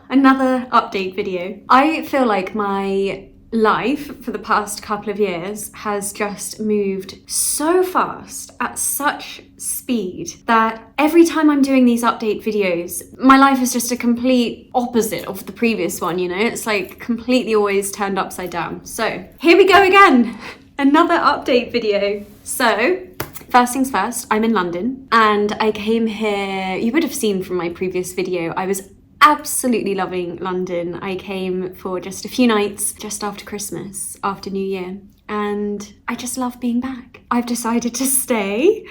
Another update video. I feel like my life for the past couple of years has just moved so fast at such speed that every time I'm doing these update videos, my life is just a complete opposite of the previous one, you know? It's like completely always turned upside down. So here we go again. Another update video. So first things first, I'm in London and I came here, you would have seen from my previous video, I was absolutely loving London. I came for just a few nights just after Christmas, after New Year, and I just love being back. I've decided to stay.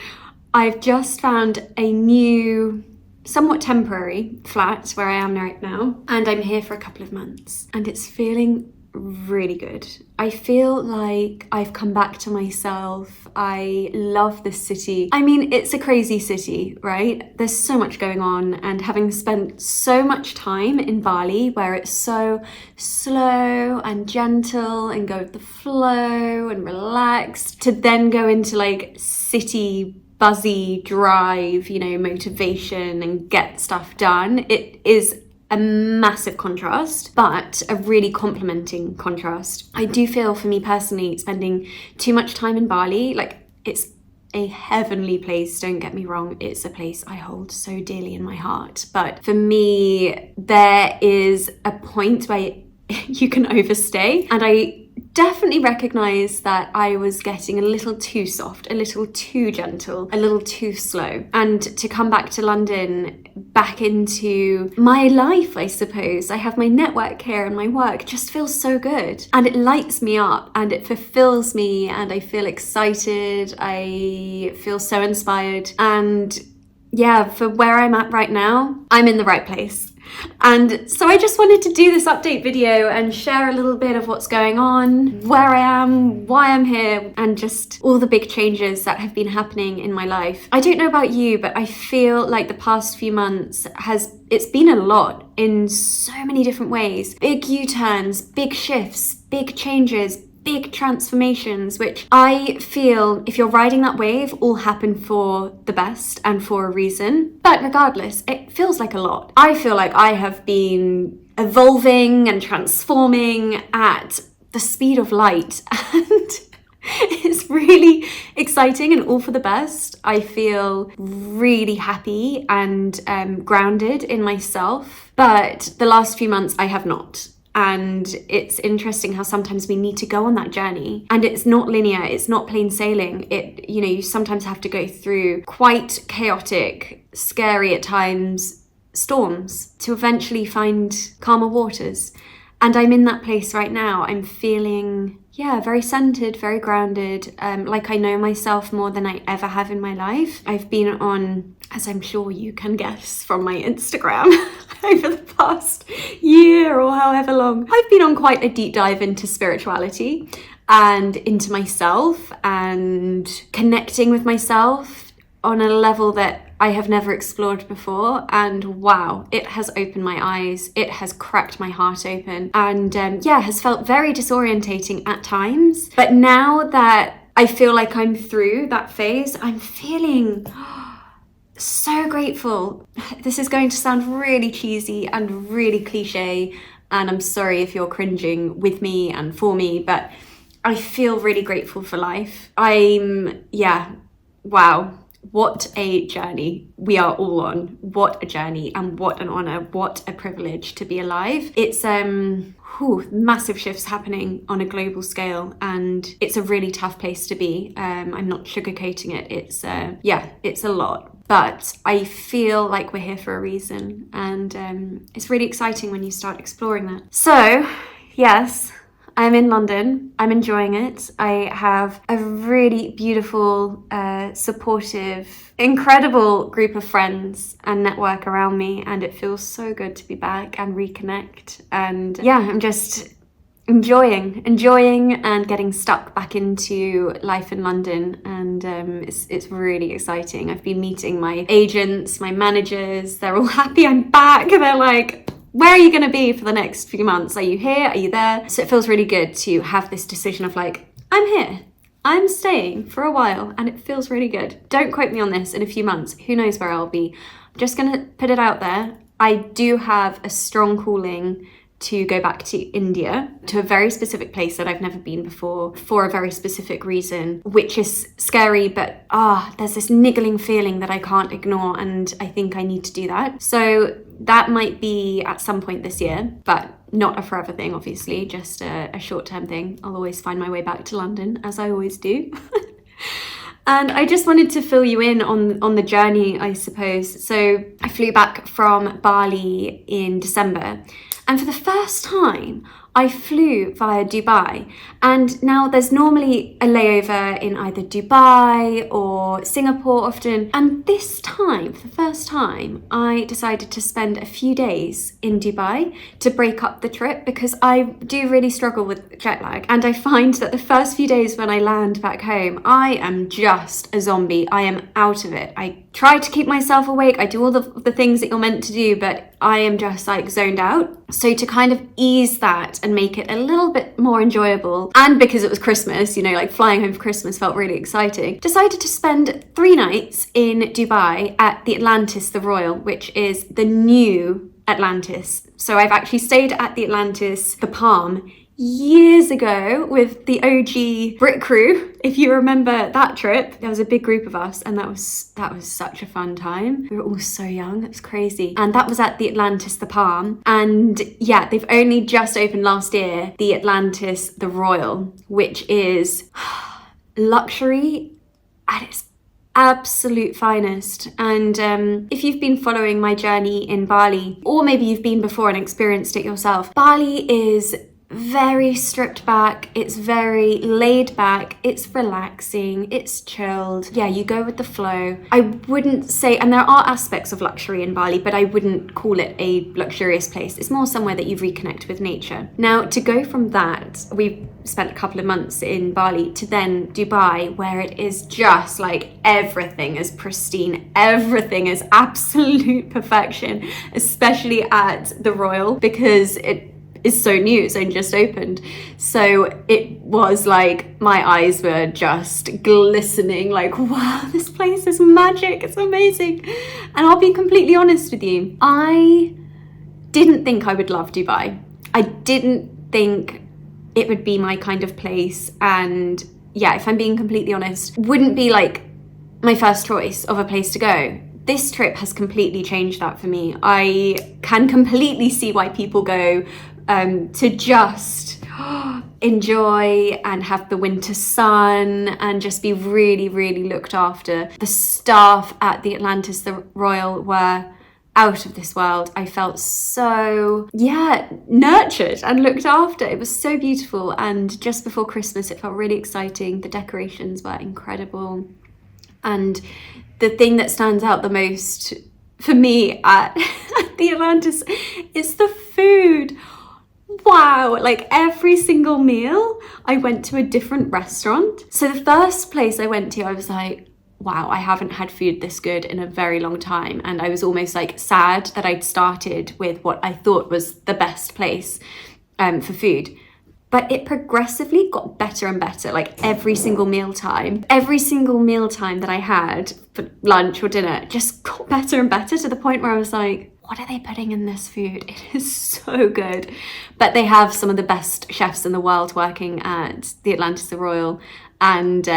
I've just found a new, somewhat temporary flat where I am right now, and I'm here for a couple of months, and it's feeling really good. I feel like I've come back to myself. I love this city. I mean, it's a crazy city, right? There's so much going on, and having spent so much time in Bali where it's so slow and gentle and go with the flow and relaxed, to then go into like city buzzy drive, you know, motivation and get stuff done. It is a massive contrast, but a really complementing contrast. I do feel, for me personally, spending too much time in Bali, like, it's a heavenly place, don't get me wrong, it's a place I hold so dearly in my heart. But for me, there is a point where you can overstay, and I definitely recognised that I was getting a little too soft, a little too gentle, a little too slow. And to come back to London, back into my life, I suppose, I have my network here and my work just feels so good. And it lights me up and it fulfills me, and I feel excited, I feel so inspired. And yeah, for where I'm at right now, I'm in the right place. And so I just wanted to do this update video and share a little bit of what's going on, where I am, why I'm here, and just all the big changes that have been happening in my life. I don't know about you, but I feel like the past few months it's been a lot in so many different ways. Big U-turns, big shifts, big changes, big transformations, which I feel, if you're riding that wave, all happen for the best and for a reason. But regardless, it feels like a lot. I feel like I have been evolving and transforming at the speed of light, and it's really exciting and all for the best. I feel really happy and grounded in myself, but the last few months I have not. And it's interesting how sometimes we need to go on that journey, and it's not linear, it's not plain sailing. You sometimes have to go through quite chaotic, scary at times, storms to eventually find calmer waters. And I'm in that place right now. I'm feeling, very centered, very grounded, like I know myself more than I ever have in my life. I've been on, as I'm sure you can guess from my Instagram, over the past year or however long, I've been on quite a deep dive into spirituality and into myself and connecting with myself on a level that I have never explored before. And wow, it has opened my eyes. It has cracked my heart open, and has felt very disorientating at times. But now that I feel like I'm through that phase, I'm feeling so grateful. This is going to sound really cheesy and really cliche, and I'm sorry if you're cringing with me and for me, but I feel really grateful for life. Wow. What a journey we are all on. What a journey, and what an honor, what a privilege to be alive. It's massive shifts happening on a global scale, and it's a really tough place to be. I'm not sugarcoating it. It's a lot, but I feel like we're here for a reason, and it's really exciting when you start exploring that. So, yes, I'm in London. I'm enjoying it. I have a really beautiful, supportive, incredible group of friends and network around me, and it feels so good to be back and reconnect. And I'm just enjoying and getting stuck back into life in London, and it's really exciting. I've been meeting my agents, my managers. They're all happy I'm back. They're like, where are you going to be for the next few months? Are you here? Are you there? So it feels really good to have this decision of like, I'm here. I'm staying for a while, and it feels really good. Don't quote me on this. In a few months, who knows where I'll be. I'm just going to put it out there. I do have a strong calling to go back to India, to a very specific place that I've never been before for a very specific reason, which is scary, but there's this niggling feeling that I can't ignore, and I think I need to do that. So that might be at some point this year, but not a forever thing, obviously, just a short-term thing. I'll always find my way back to London, as I always do. And I just wanted to fill you in on the journey, I suppose. So I flew back from Bali in December, and for the first time, I flew via Dubai. And now there's normally a layover in either Dubai or Singapore often. And this time, for the first time, I decided to spend a few days in Dubai to break up the trip, because I do really struggle with jet lag. And I find that the first few days when I land back home, I am just a zombie. I am out of it. I try to keep myself awake. I do all the things that you're meant to do, but I am just like zoned out. So to kind of ease that and make it a little bit more enjoyable, and because it was Christmas, you know, like flying home for Christmas felt really exciting, decided to spend 3 nights in Dubai at the Atlantis, the Royal, which is the new Atlantis. So I've actually stayed at the Atlantis, the Palm, years ago with the OG Brit crew. If you remember that trip, there was a big group of us, and that was such a fun time. We were all so young, it was crazy. And that was at the Atlantis, the Palm. And yeah, they've only just opened last year the Atlantis, the Royal, which is luxury at its absolute finest. And if you've been following my journey in Bali, or maybe you've been before and experienced it yourself, Bali is very stripped back, it's very laid back, it's relaxing, it's chilled. Yeah, you go with the flow. I wouldn't say, and there are aspects of luxury in Bali, but I wouldn't call it a luxurious place. It's more somewhere that you reconnect with nature. Now, to go from that, we've spent a couple of months in Bali, to then Dubai, where it is just like everything is pristine, everything is absolute perfection, especially at the Royal, because it is so new, it's only just opened. So it was like my eyes were just glistening, like, wow, this place is magic, it's amazing. And I'll be completely honest with you, I didn't think I would love Dubai. I didn't think it would be my kind of place, and yeah, if I'm being completely honest, wouldn't be like my first choice of a place to go. This trip has completely changed that for me. I can completely see why people go to just enjoy and have the winter sun and just be really, really looked after. The staff at the Atlantis, the Royal, were out of this world. I felt so, nurtured and looked after. It was so beautiful. And just before Christmas, it felt really exciting. The decorations were incredible. And the thing that stands out the most for me at the Atlantis is the food. Wow, like every single meal, I went to a different restaurant. So the first place I went to, I was like, wow, I haven't had food this good in a very long time. And I was almost like sad that I'd started with what I thought was the best place for food. But it progressively got better and better, like every single mealtime that I had for lunch or dinner just got better and better, to the point where I was like, what are they putting in this food? It is so good. But they have some of the best chefs in the world working at the Atlantis, the Royal. And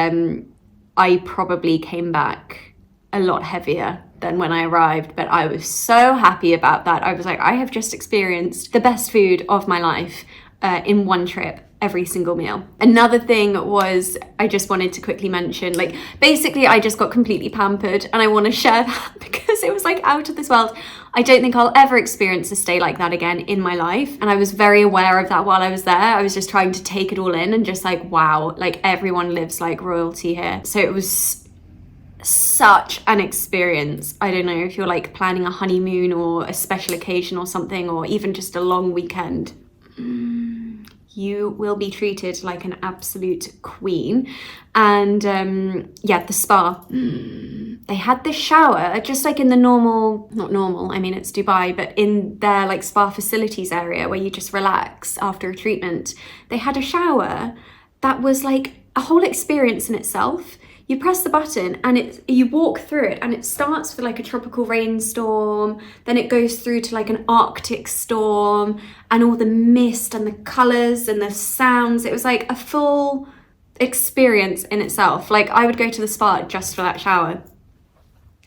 I probably came back a lot heavier than when I arrived, but I was so happy about that. I was like, I have just experienced the best food of my life in one trip, every single meal. Another thing was, I just wanted to quickly mention, like, basically I just got completely pampered, and I want to share that because it was like out of this world. I don't think I'll ever experience a stay like that again in my life. And I was very aware of that while I was there. I was just trying to take it all in and just like, wow, like everyone lives like royalty here. So it was such an experience. I don't know if you're like planning a honeymoon or a special occasion or something, or even just a long weekend. You will be treated like an absolute queen. And the spa. They had this shower, just like in the not normal, I mean, it's Dubai, but in their like spa facilities area where you just relax after a treatment. They had a shower that was like a whole experience in itself. you press the button and you walk through it, and it starts with like a tropical rainstorm, then it goes through to like an Arctic storm, and all the mist and the colours and the sounds. It was like a full experience in itself. Like, I would go to the spa just for that shower.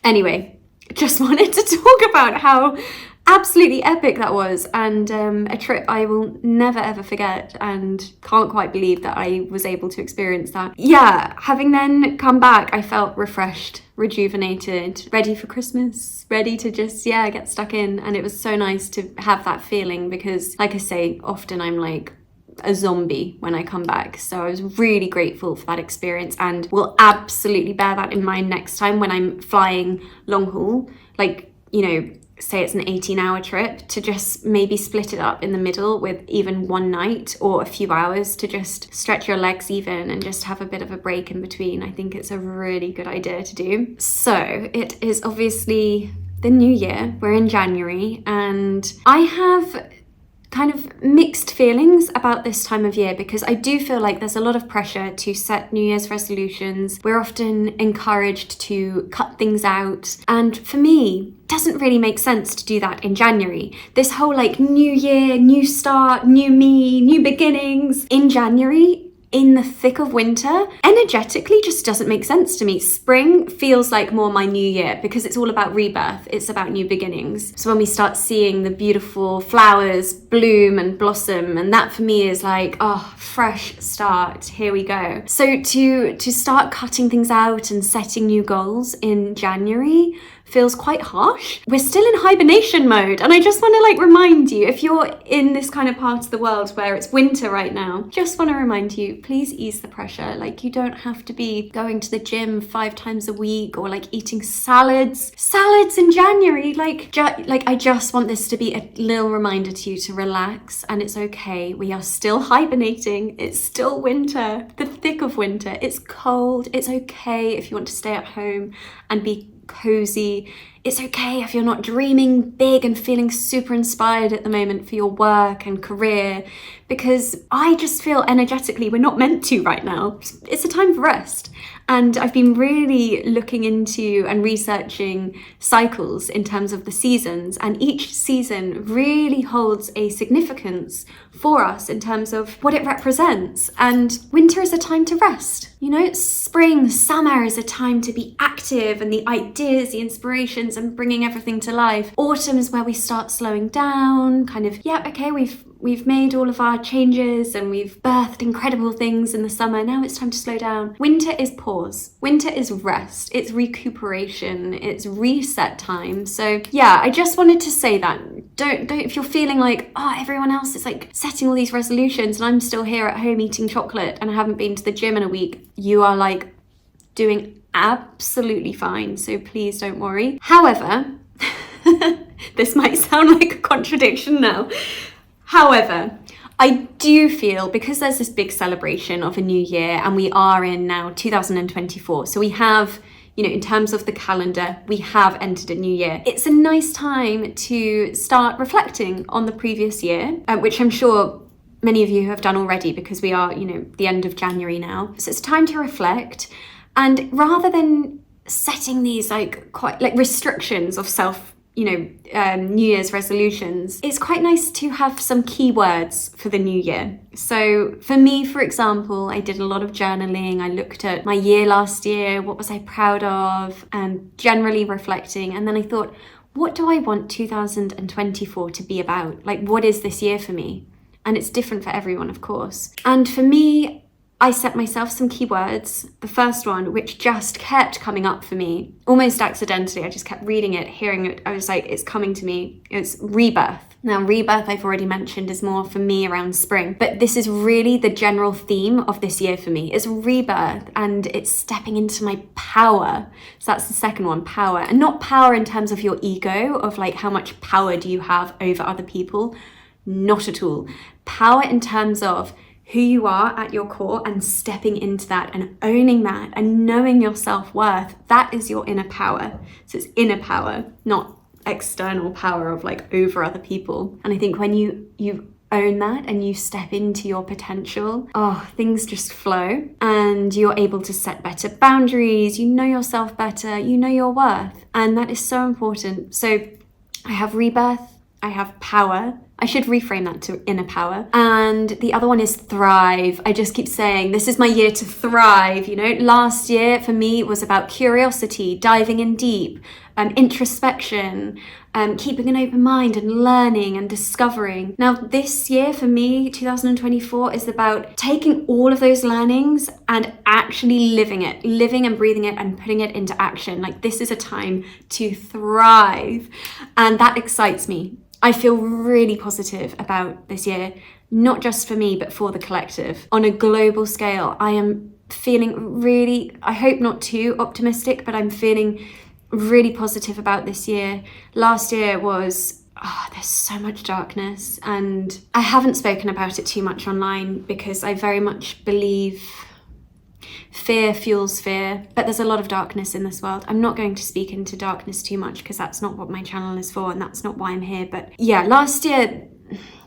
Anyway, just wanted to talk about how absolutely epic that was, and a trip I will never ever forget, and can't quite believe that I was able to experience that. Yeah, having then come back, I felt refreshed, rejuvenated, ready for Christmas, ready to just, get stuck in. And it was so nice to have that feeling, because like I say, often I'm like a zombie when I come back. So I was really grateful for that experience, and will absolutely bear that in mind next time when I'm flying long haul. Like, say it's an 18-hour trip, to just maybe split it up in the middle with even one night or a few hours to just stretch your legs even and just have a bit of a break in between. I think it's a really good idea to do. So it is obviously the new year. We're in January, and I have kind of mixed feelings about this time of year, because I do feel like there's a lot of pressure to set New Year's resolutions. We're often encouraged to cut things out, and for me, it doesn't really make sense to do that in January. This whole like new year, new start, new me, new beginnings in January, in the thick of winter, energetically just doesn't make sense to me. Spring feels like more my new year, because it's all about rebirth. It's about new beginnings. So when we start seeing the beautiful flowers bloom and blossom, and that for me is like, fresh start, here we go. So to start cutting things out and setting new goals in January feels quite harsh. We're still in hibernation mode, and I just want to like remind you, if you're in this kind of part of the world where it's winter right now, just want to remind you, please ease the pressure. Like, you don't have to be going to the gym 5 times a week, or like eating salads in January. Like I just want this to be a little reminder to you to relax, and it's okay. We are still hibernating. It's still winter, the thick of winter. It's cold. It's okay if you want to stay at home and be cozy. It's okay if you're not dreaming big and feeling super inspired at the moment for your work and career, because I just feel energetically we're not meant to right now. It's a time for rest. And I've been really looking into and researching cycles in terms of the seasons, and each season really holds a significance for us in terms of what it represents. And winter is a time to rest. Spring, summer is a time to be active, and the ideas, the inspirations, and bringing everything to life. Autumn is where we start slowing down, kind of, we've made all of our changes and we've birthed incredible things in the summer. Now it's time to slow down. Winter is pause. Winter is rest. It's recuperation. It's reset time. So I just wanted to say that. Don't if you're feeling like, everyone else is like setting all these resolutions and I'm still here at home eating chocolate and I haven't been to the gym in a week, you are like doing absolutely fine. So please don't worry. However, this might sound like a contradiction now. However, I do feel, because there's this big celebration of a new year, and we are in now 2024, so we have, in terms of the calendar, we have entered a new year. It's a nice time to start reflecting on the previous year, which I'm sure many of you have done already, because we are, the end of January now. So it's time to reflect, and rather than setting these quite restrictions of New Year's resolutions, it's quite nice to have some keywords for the new year. So for me, for example, I did a lot of journaling. I looked at my year last year, what was I proud of, and generally reflecting. And then I thought, what do I want 2024 to be about? Like, what is this year for me? And it's different for everyone, of course. And for me, I set myself some keywords. The first one, which just kept coming up for me, almost accidentally, I just kept reading it, hearing it. I was like, it's coming to me. It's rebirth. Now, rebirth, I've already mentioned, is more for me around spring. But this is really the general theme of this year for me. It's rebirth, and it's stepping into my power. So that's the second one, power. And not power in terms of your ego, of like how much power do you have over other people. Not at all. Power in terms of who you are at your core, and stepping into that and owning that and knowing your self-worth. That is your inner power. So it's inner power, not external power of like over other people. And I think when you own that and you step into your potential, things just flow and you're able to set better boundaries. You know yourself better, you know your worth. And that is so important. So I have rebirth, I have power. I should reframe that to inner power. And the other one is thrive. I just keep saying, this is my year to thrive. You know, last year for me was about curiosity, diving in deep, introspection, keeping an open mind and learning and discovering. Now, this year for me, 2024, is about taking all of those learnings and actually living and breathing it and putting it into action. Like, this is a time to thrive. And that excites me. I feel really positive about this year, not just for me, but for the collective. On a global scale, I am feeling really, I hope not too optimistic, but I'm feeling really positive about this year. Last year was, there's so much darkness, and I haven't spoken about it too much online because I very much believe fear fuels fear, but there's a lot of darkness in this world. I'm not going to speak into darkness too much because that's not what my channel is for and that's not why I'm here. But yeah, last year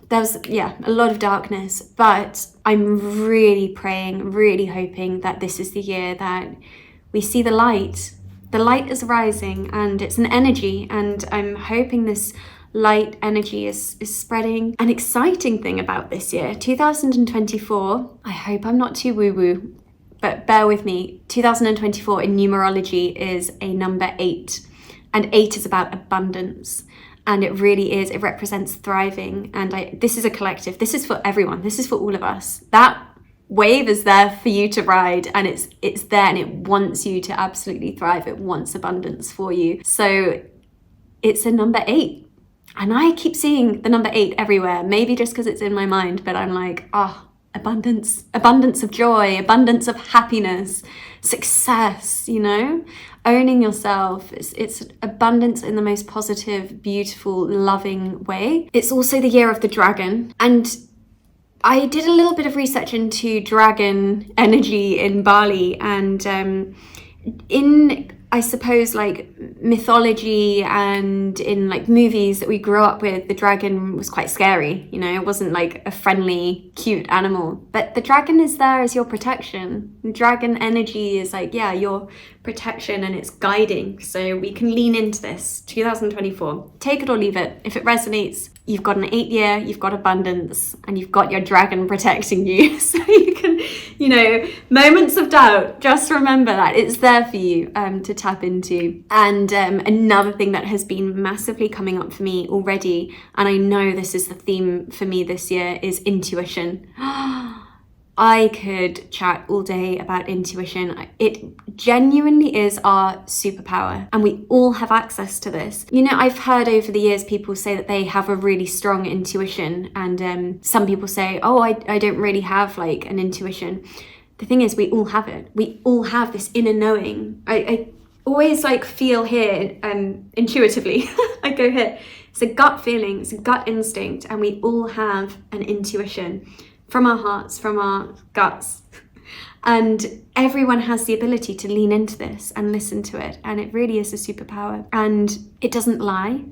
there was a lot of darkness, but I'm really praying, really hoping that this is the year that we see the light. The light is rising and it's an energy, and I'm hoping this light energy is spreading. An exciting thing about this year, 2024, I hope I'm not too woo-woo, but bear with me, 2024 in numerology is a number 8, and 8 is about abundance, and it really is, it represents thriving. And this is a collective, this is for everyone, this is for all of us. That wave is there for you to ride, and it's there and it wants you to absolutely thrive. It wants abundance for you. So it's a number 8, and I keep seeing the number 8 everywhere, maybe just because it's in my mind, but I'm like, abundance of joy, abundance of happiness, success, you know, owning yourself. It's abundance in the most positive, beautiful, loving way. It's also the year of the dragon, and I did a little bit of research into dragon energy in Bali, and in, I suppose, like mythology and in like movies that we grew up with, the dragon was quite scary. You know, it wasn't like a friendly, cute animal, but the dragon is there as your protection. Dragon energy is like, your protection, and it's guiding. So we can lean into this 2024. Take it or leave it. If it resonates, you've got an 8 year, you've got abundance, and you've got your dragon protecting you. So you can, you know, moments of doubt, just remember that it's there for you to tap into. And another thing that has been massively coming up for me already, and I know this is the theme for me this year, is intuition. I could chat all day about intuition. It genuinely is our superpower, and we all have access to this. You know, I've heard over the years people say that they have a really strong intuition, and some people say, I don't really have like an intuition. The thing is, we all have it. We all have this inner knowing. I always like feel here intuitively. I go here. It's a gut feeling, it's a gut instinct, and we all have an intuition. From our hearts, from our guts. And everyone has the ability to lean into this and listen to it. And it really is a superpower. And it doesn't lie.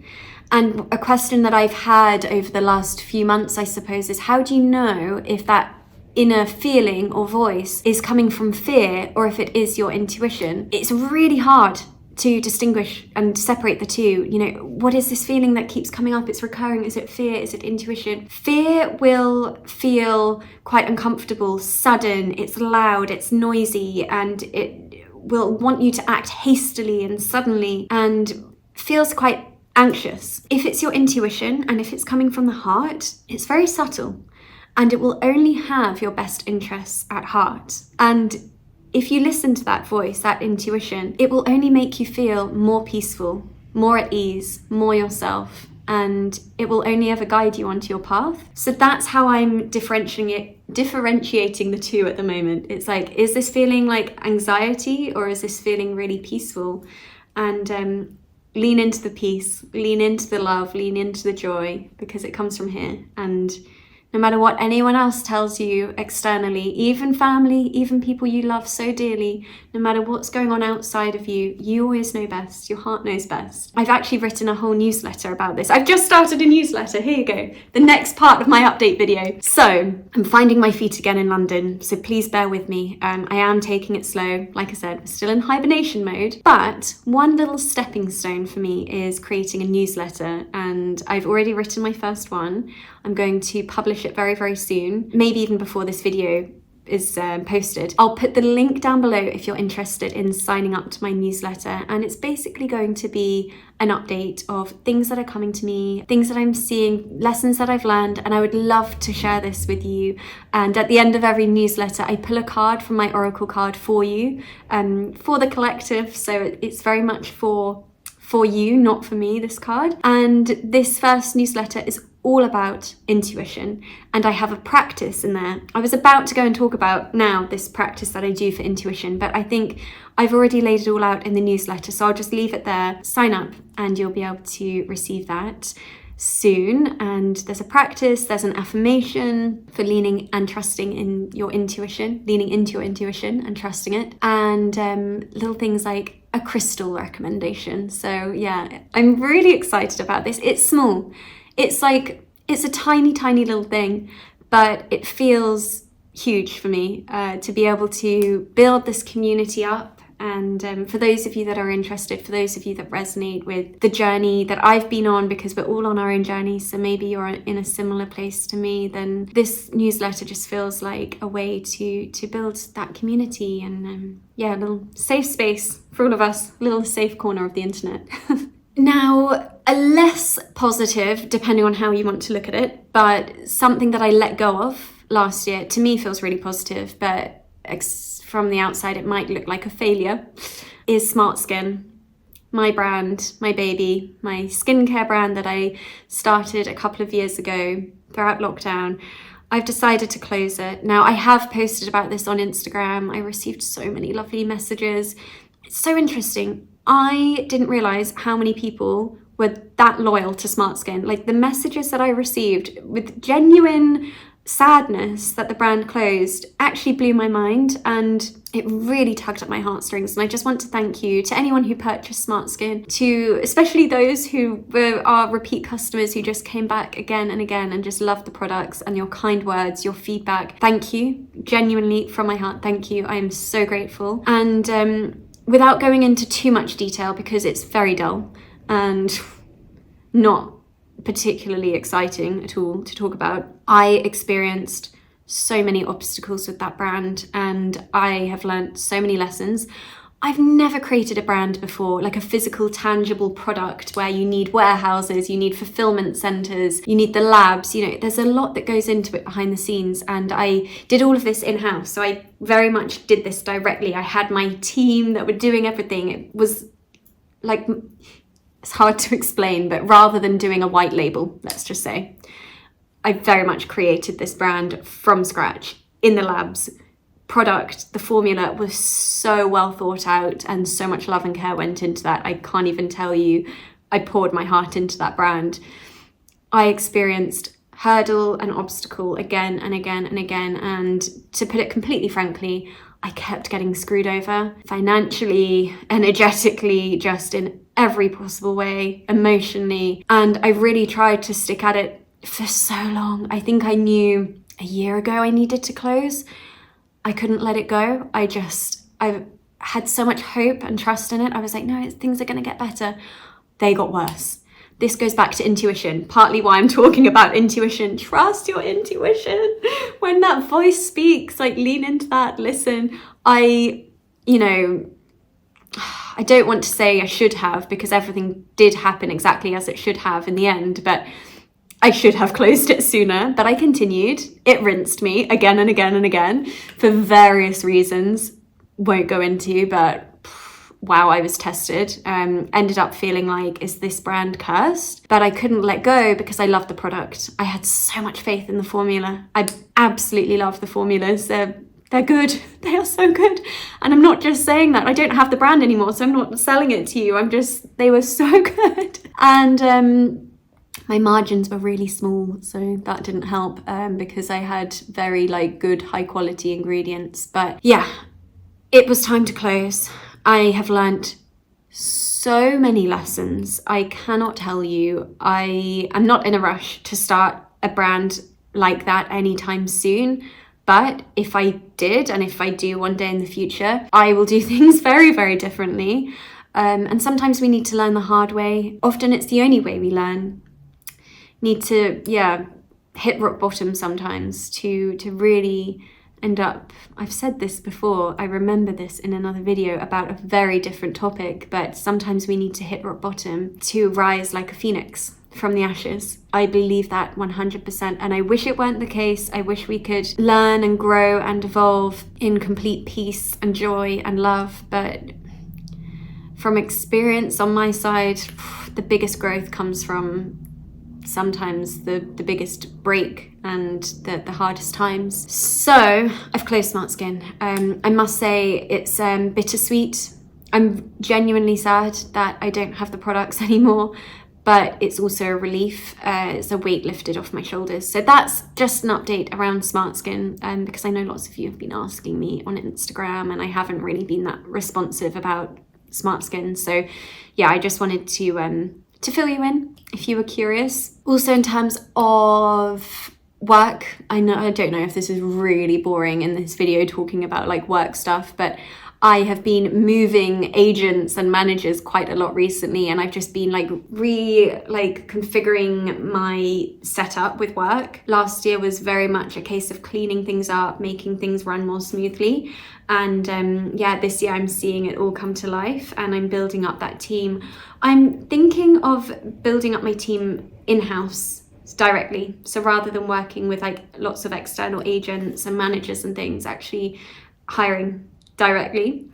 And a question that I've had over the last few months, I suppose, is how do you know if that inner feeling or voice is coming from fear or if it is your intuition? It's really hard to distinguish and separate the two. You know, what is this feeling that keeps coming up? It's recurring. Is it fear? Is it intuition? Fear will feel quite uncomfortable, sudden, it's loud, it's noisy, and it will want you to act hastily and suddenly and feels quite anxious. If it's your intuition and if it's coming from the heart, it's very subtle and it will only have your best interests at heart. And if you listen to that voice, that intuition, it will only make you feel more peaceful, more at ease, more yourself, and it will only ever guide you onto your path. So that's how I'm differentiating the two at the moment. It's like, is this feeling like anxiety or is this feeling really peaceful? And lean into the peace, lean into the love, lean into the joy, because it comes from here. And No matter what anyone else tells you externally, even family, even people you love so dearly, no matter what's going on outside of you, you always know best. Your heart knows best. I've actually written a whole newsletter about this. I've just started a newsletter. Here you go. The next part of my update video. So I'm finding my feet again in London, so please bear with me. I am taking it slow. Like I said, we're still in hibernation mode, but one little stepping stone for me is creating a newsletter, and I've already written my first one. I'm going to publish it very, very soon, maybe even before this video is posted. I'll put the link down below if you're interested in signing up to my newsletter, and it's basically going to be an update of things that are coming to me, things that I'm seeing, lessons that I've learned, and I would love to share this with you. And at the end of every newsletter, I pull a card from my Oracle card for you, for the collective, so it's very much for you, not for me, this card. And this first newsletter is all about intuition, and I have a practice in there. I was about to go and talk about now this practice that I do for intuition, but I think I've already laid it all out in the newsletter, so I'll just leave it there. Sign up and you'll be able to receive that soon. And there's a practice, there's an affirmation for leaning and trusting in your intuition, leaning into your intuition and trusting it, and little things like a crystal recommendation. So yeah, I'm really excited about this. It's small. It's a tiny little thing, but it feels huge for me to be able to build this community up. And for those of you that are interested, for those of you that resonate with the journey that I've been on, because we're all on our own journey, so maybe you're in a similar place to me, then this newsletter just feels like a way to build that community and yeah, a little safe space for all of us, a little safe corner of the internet. Now, a less positive, depending on how you want to look at it, but something that I let go of last year, to me feels really positive, but from the outside it might look like a failure, is Smart Skin. My brand, my baby, my skincare brand that I started a couple of years ago throughout lockdown. I've decided to close it. Now, I have posted about this on Instagram. I received so many lovely messages. It's so interesting. I didn't realize how many people were that loyal to Smart Skin. Like, the messages that I received with genuine sadness that the brand closed actually blew my mind, and it really tugged at my heartstrings. And I just want to thank you to anyone who purchased Smart Skin, to especially those who were our repeat customers who just came back again and again and just loved the products, and your kind words, your feedback. Thank you, genuinely from my heart. Thank you. I am so grateful. And without going into too much detail, because it's very dull and not particularly exciting at all to talk about, I experienced so many obstacles with that brand, and I have learned so many lessons. I've never created a brand before, like a physical, tangible product where you need warehouses, you need fulfillment centers, you need the labs. You know, there's a lot that goes into it behind the scenes, and I did all of this in-house. So I very much did this directly. I had my team that were doing everything. It was like, it's hard to explain, but rather than doing a white label, let's just say, I very much created this brand from scratch in the labs. Product, the formula was so well thought out, and so much love and care went into that. I can't even tell you. I poured my heart into that brand. I experienced hurdle and obstacle again and again and again, and to put it completely frankly, I kept getting screwed over financially, energetically, just in every possible way, emotionally. And I really tried to stick at it for so long. I think I knew a year ago I needed to close. I couldn't let it go. I had so much hope and trust in it. I was like, no, things are going to get better. They got worse. This goes back to intuition, partly why I'm talking about intuition. Trust your intuition. When that voice speaks, like, lean into that, listen. I don't want to say I should have, because everything did happen exactly as it should have in the end, but I should have closed it sooner, but I continued. It rinsed me again and again and again for various reasons. Won't go into, but wow, I was tested. Ended up feeling like, is this brand cursed? But I couldn't let go because I loved the product. I had so much faith in the formula. I absolutely love the formulas. They're good. They are so good. And I'm not just saying that. I don't have the brand anymore, so I'm not selling it to you. They were so good. And My margins were really small, so that didn't help because I had very good high quality ingredients. But yeah, it was time to close. I have learnt so many lessons. I cannot tell you. I am not in a rush to start a brand like that anytime soon. But if I did, and if I do one day in the future, I will do things very, very differently. And sometimes we need to learn the hard way. Often it's the only way we learn. Need to, hit rock bottom sometimes to really end up, I've said this before, I remember this in another video about a very different topic, but sometimes we need to hit rock bottom to rise like a phoenix from the ashes. I believe that 100%, and I wish it weren't the case. I wish we could learn and grow and evolve in complete peace and joy and love, but from experience on my side, the biggest growth comes from sometimes the biggest break and the hardest times. So I've closed Smart Skin. I must say it's bittersweet. I'm genuinely sad that I don't have the products anymore, but it's also a relief. It's a weight lifted off my shoulders. So that's just an update around Smart Skin, because I know lots of you have been asking me on Instagram and I haven't really been that responsive about Smart Skin. So yeah, I just wanted to fill you in if you were curious. Also, in terms of work, I don't know if this is really boring in this video talking about work stuff, but I have been moving agents and managers quite a lot recently, and I've just been configuring my setup with work. Last year was very much a case of cleaning things up, making things run more smoothly. And this year I'm seeing it all come to life and I'm building up that team. I'm thinking of building up my team in-house directly. So rather than working with lots of external agents and managers and things, actually hiring directly.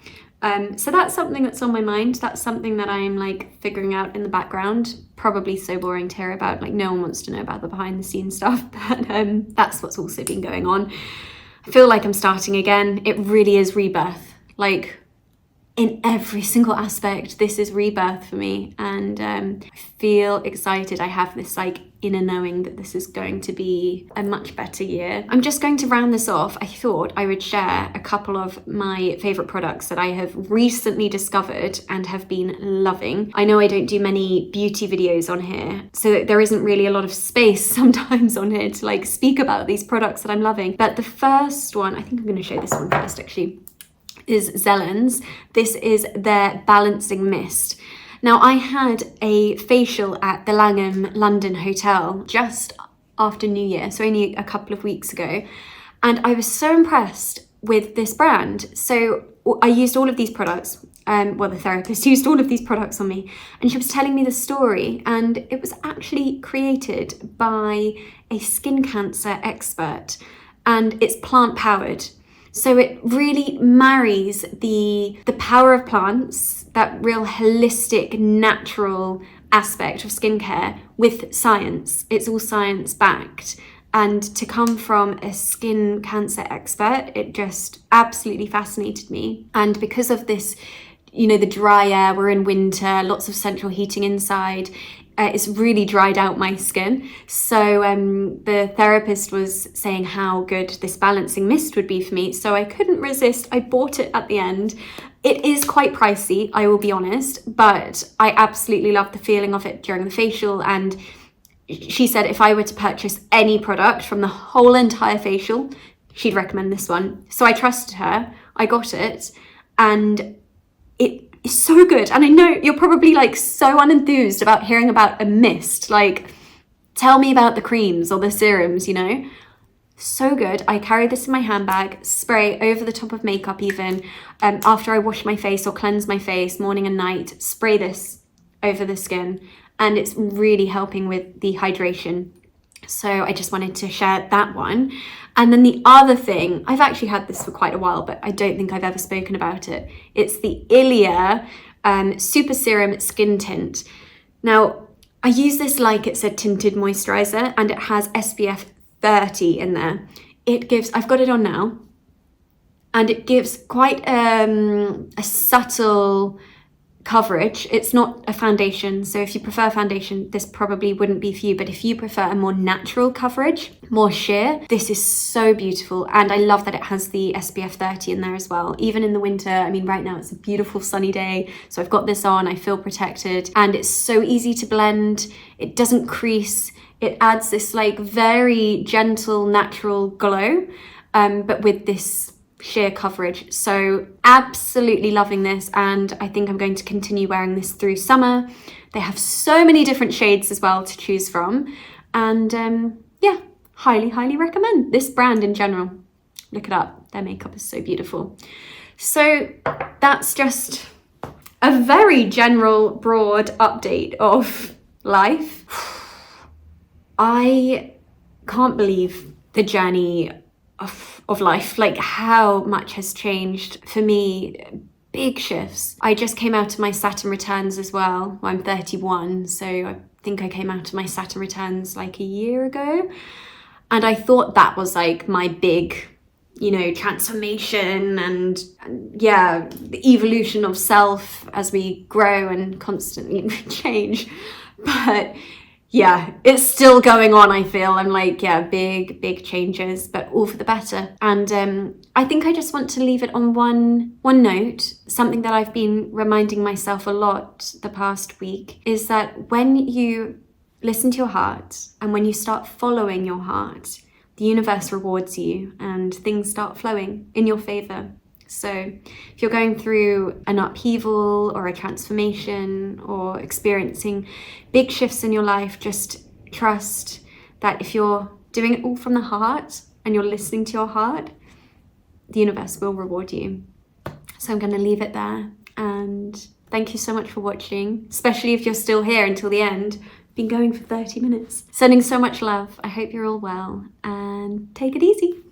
So that's something that's on my mind. That's something that I'm figuring out in the background. Probably so boring to hear about. No one wants to know about the behind the scenes stuff, but that's what's also been going on. I feel like I'm starting again. It really is rebirth. In every single aspect, this is rebirth for me. And I feel excited. I have this inner knowing that this is going to be a much better year. I'm just going to round this off. I thought I would share a couple of my favorite products that I have recently discovered and have been loving. I know I don't do many beauty videos on here, so there isn't really a lot of space sometimes on here to speak about these products that I'm loving. But the first one, I think I'm going to show this one first actually, is Zellen's. This is their balancing mist. Now, I had a facial at the Langham London Hotel just after New Year, so only a couple of weeks ago, and I was so impressed with this brand. So I used all of these products, the therapist used all of these products on me, and she was telling me the story, and it was actually created by a skin cancer expert, and it's plant-powered. So it really marries the power of plants, that real holistic, natural aspect of skincare with science. It's all science-backed. And to come from a skin cancer expert, it just absolutely fascinated me. And because of this, the dry air, we're in winter, lots of central heating inside, it's really dried out my skin. So the therapist was saying how good this balancing mist would be for me. So I couldn't resist. I bought it at the end. It is quite pricey, I will be honest, but I absolutely loved the feeling of it during the facial. And she said if I were to purchase any product from the whole entire facial, she'd recommend this one. So I trusted her. I got it, and it is so good. And I know you're probably so unenthused about hearing about a mist. Tell me about the creams or the serums, So good. I carry this in my handbag, spray over the top of makeup even. After I wash my face or cleanse my face morning and night, spray this over the skin. And it's really helping with the hydration. So I just wanted to share that one. And then the other thing, I've actually had this for quite a while, but I don't think I've ever spoken about it. It's the Ilia Super Serum Skin Tint. Now, I use this like it's a tinted moisturizer, and it has SPF 30 in there. I've got it on now, and it gives quite a subtle coverage. It's not a foundation, so if you prefer foundation, this probably wouldn't be for you, but if you prefer a more natural coverage, more sheer, this is so beautiful. And I love that it has the SPF 30 in there as well, even in the winter. I mean, right now it's a beautiful sunny day, so I've got this on, I feel protected, and it's so easy to blend. It doesn't crease. It adds this like very gentle, natural glow, but with this sheer coverage. So absolutely loving this, and I think I'm going to continue wearing this through summer. They have so many different shades as well to choose from, and yeah, highly recommend this brand in general. Look it up, their makeup is so beautiful. So that's just a very general, broad update of life. I can't believe the journey of life, like how much has changed for me. Big shifts. I just came out of my Saturn returns as well. I'm 31, so I think I came out of my Saturn returns like a year ago, and I thought that was like my big, you know, transformation and yeah, the evolution of self as we grow and constantly change. But yeah, it's still going on, I feel. I'm like, yeah, big changes, but all for the better. And I think I just want to leave it on one note. Something that I've been reminding myself a lot the past week is that when you listen to your heart and when you start following your heart, the universe rewards you and things start flowing in your favor. So if you're going through an upheaval or a transformation or experiencing big shifts in your life, just trust that if you're doing it all from the heart and you're listening to your heart, the universe will reward you. So I'm going to leave it there, and thank you so much for watching, especially if you're still here until the end. Been going for 30 minutes. Sending so much love. I hope you're all well, and take it easy.